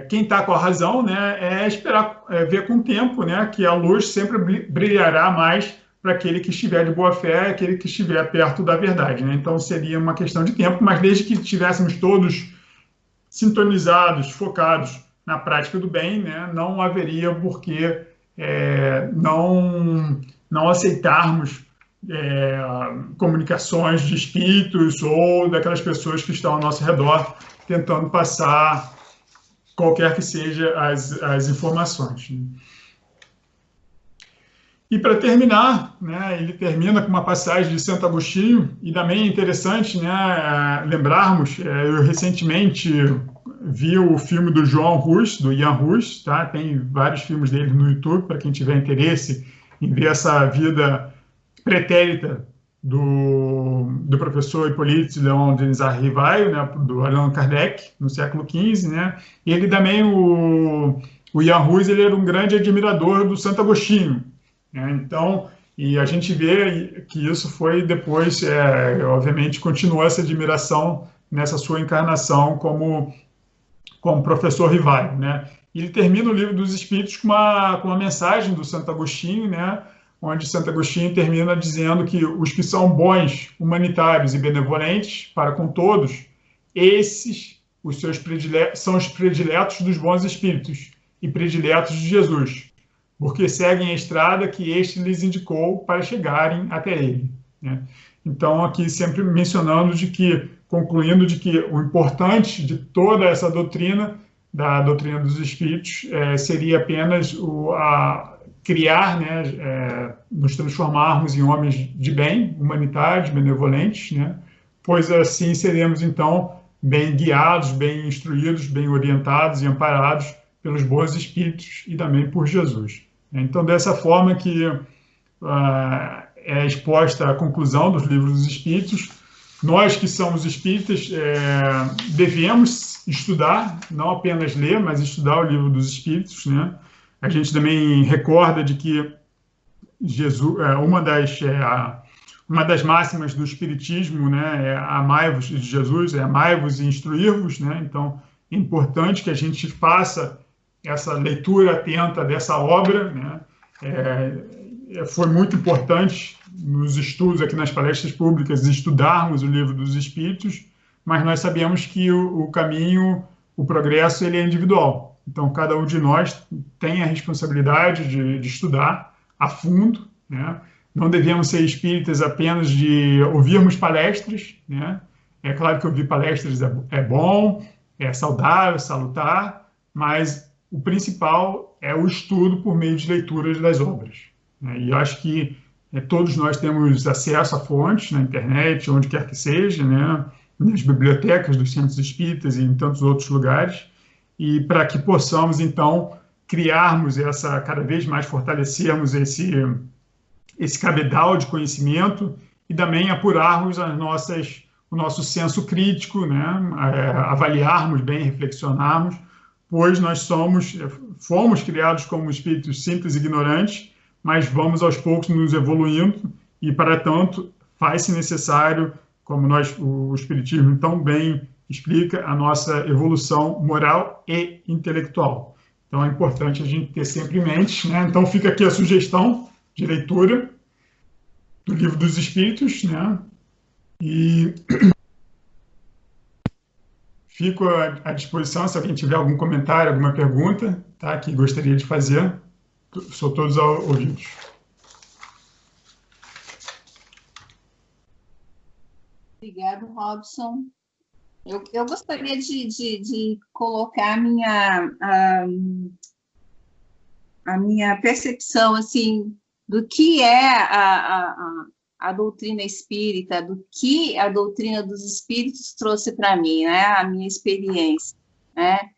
quem está com a razão, né, é esperar ver com o tempo, né, que a luz sempre brilhará mais para aquele que estiver de boa fé, aquele que estiver perto da verdade, né? Então seria uma questão de tempo, mas desde que estivéssemos todos sintonizados, focados na prática do bem, né, não haveria por que não aceitarmos comunicações de espíritos ou daquelas pessoas que estão ao nosso redor tentando passar qualquer que seja as informações. E para terminar, né, ele termina com uma passagem de Santo Agostinho, e também é interessante, né, lembrarmos, eu recentemente vi o filme do João Rus, do Ian Rus, tá? Tem vários filmes dele no YouTube, para quem tiver interesse em ver essa vida pretérita do professor Hippolyte Léon Denis Rivaio, né, do Allan Kardec, no século XV, né? E ele também, o Ian Rus, ele era um grande admirador do Santo Agostinho, né? Então, e a gente vê que isso foi depois, obviamente, continuou essa admiração nessa sua encarnação como professor Rivaio, né? Ele termina o Livro dos Espíritos com uma mensagem do Santo Agostinho, né, onde Santo Agostinho termina dizendo que os que são bons, humanitários e benevolentes para com todos, esses são os prediletos dos bons espíritos e prediletos de Jesus, porque seguem a estrada que este lhes indicou para chegarem até ele, né? Então, aqui sempre mencionando concluindo de que o importante de toda essa doutrina, da doutrina dos espíritos, seria apenas criar, né, nos transformarmos em homens de bem, humanitários, benevolentes, né, pois assim seremos, então, bem guiados, bem instruídos, bem orientados e amparados pelos bons espíritos e também por Jesus. Então, dessa forma que é exposta a conclusão dos livros dos espíritos. Nós que somos espíritas devemos estudar, não apenas ler, mas estudar o livro dos espíritos, né? A gente também recorda de que Jesus, uma das máximas do espiritismo, né, é amai-vos, de Jesus, é amai-vos e instruir-vos, né? Então é importante que a gente faça essa leitura atenta dessa obra, né? Foi muito importante nos estudos aqui nas palestras públicas, estudarmos o Livro dos Espíritos, mas nós sabemos que o caminho, o progresso, ele é individual. Então, cada um de nós tem a responsabilidade de estudar a fundo, né? Não devemos ser espíritas apenas de ouvirmos palestras, né? É claro que ouvir palestras é bom, é saudável, salutar, mas o principal é o estudo por meio de leituras das obras, né? E eu acho que todos nós temos acesso a fontes na internet, onde quer que seja, né? Nas bibliotecas dos centros espíritas e em tantos outros lugares, e para que possamos, então, criarmos cada vez mais fortalecermos esse cabedal de conhecimento e também apurarmos o nosso senso crítico, né? Avaliarmos bem, reflexionarmos, pois nós fomos criados como espíritos simples e ignorantes, mas vamos aos poucos nos evoluindo e, para tanto, faz-se necessário, como o Espiritismo tão bem explica, a nossa evolução moral e intelectual. Então, é importante a gente ter sempre em mente, né? Então, fica aqui a sugestão de leitura do Livro dos Espíritos, né? E fico à disposição se alguém tiver algum comentário, alguma pergunta, tá? Que gostaria de fazer. Sou todos ouvidos. Obrigado, Robson. Eu gostaria de colocar a minha percepção, assim, do que é a doutrina espírita, do que a doutrina dos espíritos trouxe para mim, né? A minha experiência, né?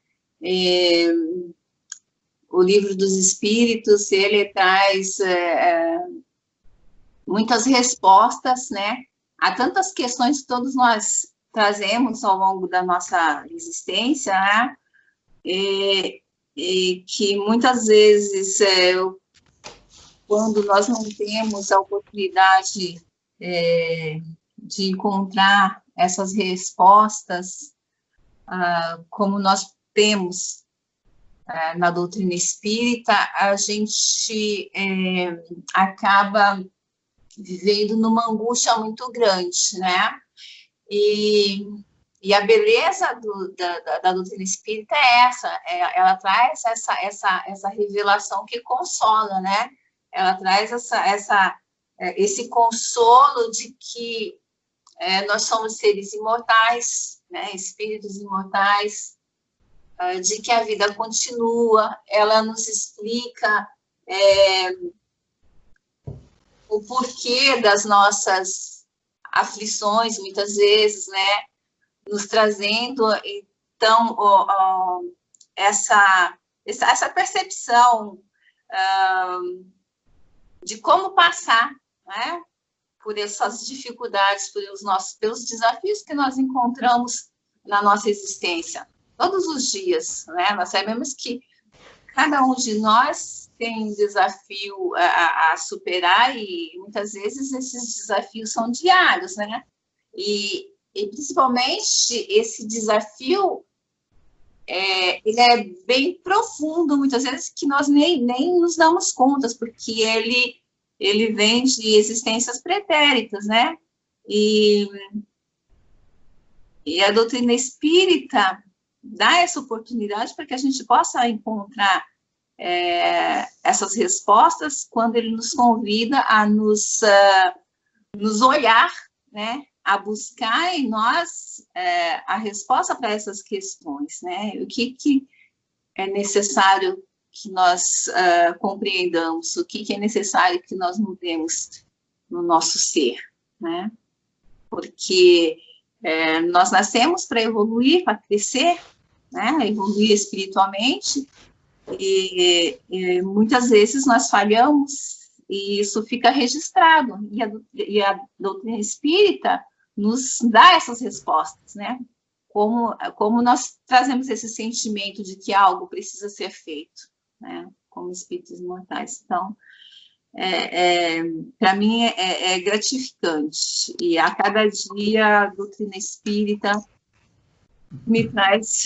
O Livro dos Espíritos, ele traz muitas respostas, né? Há tantas questões que todos nós trazemos ao longo da nossa existência, né? E que muitas vezes, quando nós não temos a oportunidade de encontrar essas respostas, como nós temos na doutrina espírita, a gente acaba vivendo numa angústia muito grande, né? E a beleza da doutrina espírita é essa, ela traz essa revelação que consola, né? Ela traz esse consolo de que nós somos seres imortais, né? Espíritos imortais, de que a vida continua. Ela nos explica o porquê das nossas aflições, muitas vezes, né? Nos trazendo, então, essa percepção de como passar, né? Por essas dificuldades, pelos desafios que nós encontramos na nossa existência, todos os dias, né? Nós sabemos que cada um de nós tem um desafio a superar, e muitas vezes esses desafios são diários, né? E principalmente esse desafio, ele é bem profundo, muitas vezes, que nós nem nos damos contas, porque ele vem de existências pretéritas, né? E a doutrina espírita dá essa oportunidade para que a gente possa encontrar essas respostas quando ele nos convida a nos olhar, né? A buscar em nós a resposta para essas questões, né? O que é necessário que nós compreendamos, o que é necessário que nós mudemos no nosso ser, né? Porque nós nascemos para evoluir, para crescer, né? Evoluir espiritualmente, e muitas vezes nós falhamos, e isso fica registrado, e a doutrina espírita nos dá essas respostas, né? Como nós trazemos esse sentimento de que algo precisa ser feito, né? Como espíritos imortais. Então, para mim é gratificante, e a cada dia a doutrina espírita me traz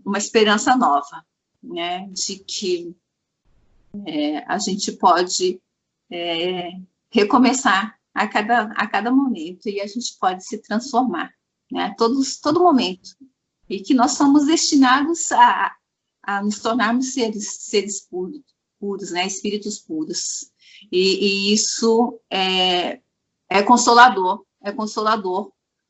uma esperança nova, né? De que a gente pode recomeçar a cada momento, e a gente pode se transformar, né? Todo momento. E que nós somos destinados a nos tornarmos seres puros, né? Espíritos puros. E isso é consolador,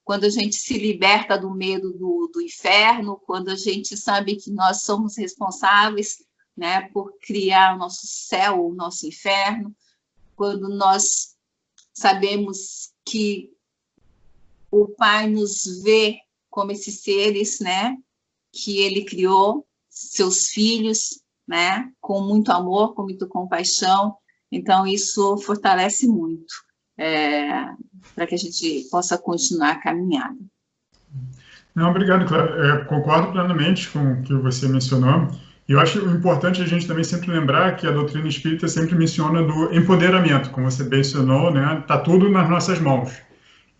quando a gente se liberta do medo do inferno, quando a gente sabe que nós somos responsáveis, né, por criar o nosso céu, o nosso inferno, quando nós sabemos que o Pai nos vê como esses seres, né, que Ele criou, seus filhos, né, com muito amor, com muita compaixão. Então, isso fortalece muito, para que a gente possa continuar a caminhada. Não, obrigado, Clara. Concordo plenamente com o que você mencionou. E eu acho importante a gente também sempre lembrar que a doutrina espírita sempre menciona do empoderamento, como você mencionou, né? Está tudo nas nossas mãos.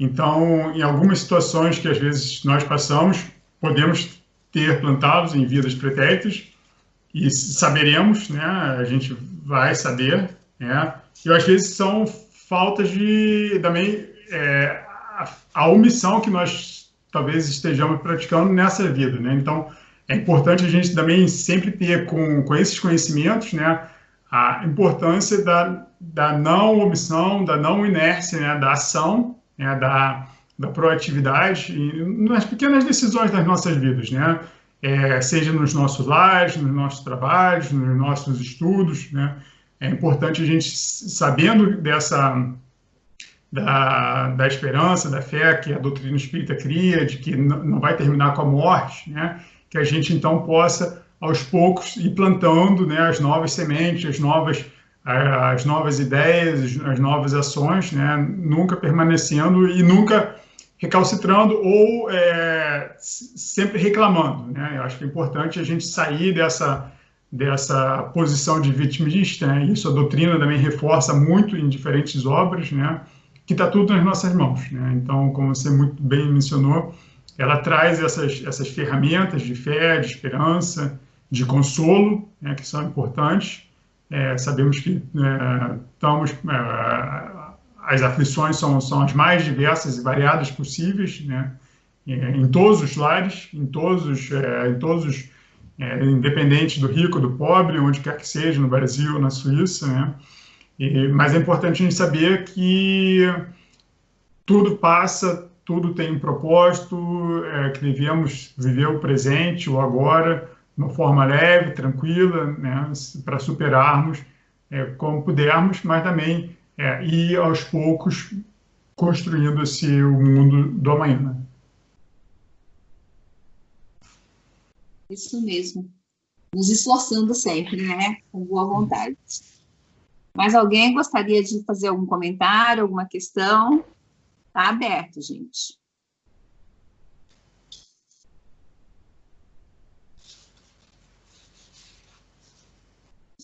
Então, em algumas situações que às vezes nós passamos, podemos ter plantados em vidas pretéritas e saberemos, né? A gente vai saber, né? E às vezes são faltas de também a omissão que nós talvez estejamos praticando nessa vida, né? Então, é importante a gente também sempre ter com esses conhecimentos, né, a importância da não omissão, da não inércia, né, da ação, né, da proatividade nas pequenas decisões das nossas vidas, né? Seja nos nossos lares, nos nossos trabalhos, nos nossos estudos, né? É importante a gente, sabendo da esperança, da fé que a doutrina espírita cria, de que não vai terminar com a morte, né? Que a gente então possa, aos poucos, ir plantando, né, as novas sementes, as novas ideias, as novas ações, né? Nunca permanecendo e nunca recalcitrando ou sempre reclamando, né? Eu acho que é importante a gente sair dessa posição de vitimista, né? Isso a doutrina também reforça muito em diferentes obras, né? Que está tudo nas nossas mãos, né? Então, como você muito bem mencionou, ela traz essas ferramentas de fé, de esperança, de consolo, né, que são importantes. Sabemos que as aflições são as mais diversas e variadas possíveis, né, em todos os lares, independente do rico, do pobre, onde quer que seja, no Brasil, na Suíça, né? Mas é importante a gente saber que tudo passa, tudo tem um propósito, que devemos viver o presente, o agora, de uma forma leve, tranquila, né, para superarmos como pudermos, mas também ir aos poucos construindo o mundo do amanhã. Isso mesmo. Nos esforçando sempre, né, com boa vontade. Mais alguém gostaria de fazer algum comentário, alguma questão? Está aberto, gente.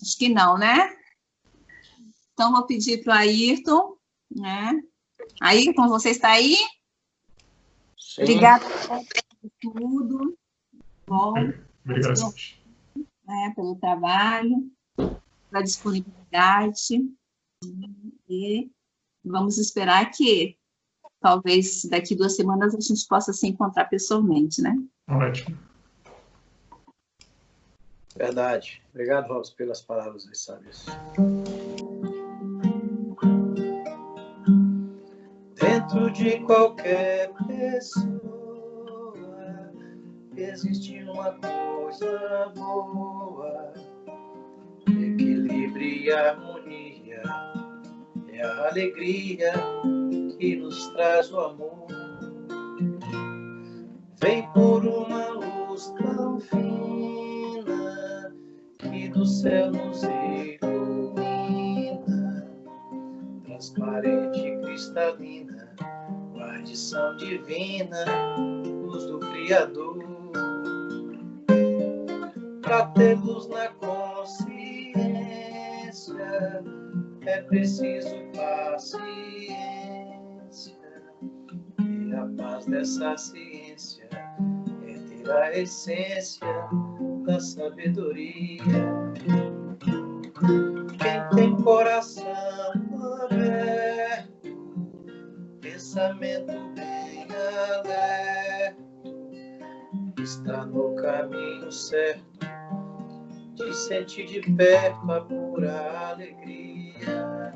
Acho que não, né? Então, vou pedir para o Ayrton, né? Ayrton, você está aí? Sim. Obrigada por tudo. Bom. Obrigado. Pelo trabalho, pela disponibilidade. E vamos esperar que talvez daqui 2 semanas a gente possa se encontrar pessoalmente, né? Ótimo. Verdade. Obrigado, Robson, pelas palavras sábias. Dentro de qualquer pessoa existe uma coisa boa, equilíbrio e harmonia, é a alegria que nos traz o amor. Vem por uma luz tão fina que do céu nos ilumina, transparente e cristalina, guardição divina, luz do Criador. Para ter luz na consciência é preciso paciência, e a paz dessa ciência é ter a essência da sabedoria. Quem tem coração aberto pensamento bem alerta, está no caminho certo de sentir de perto a pura alegria.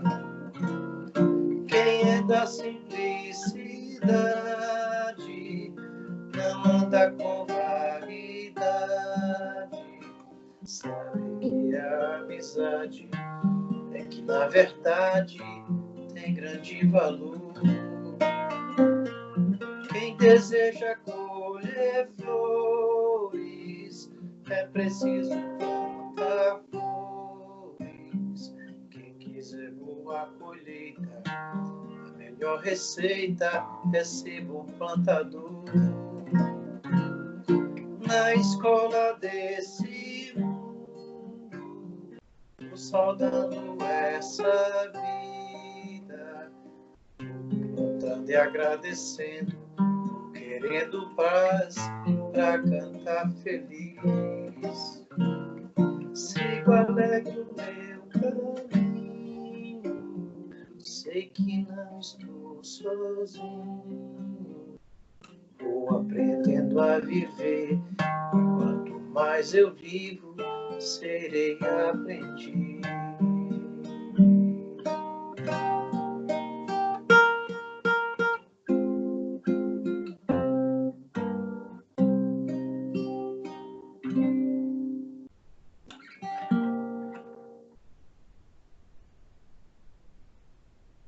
Quem é da simplicidade não anda com vaidade, sabe que a amizade é que na verdade tem grande valor. Quem deseja colher flores é preciso plantar flores. Quem quiser boa colheita, a melhor receita é ser bom plantador. Na escola desse mundo, tô saudando essa vida, plantando e agradecendo, querendo paz pra cantar feliz. Sigo alegre o meu caminho, sei que não estou sozinho. Vou aprendendo a viver, quanto mais eu vivo, serei aprendiz.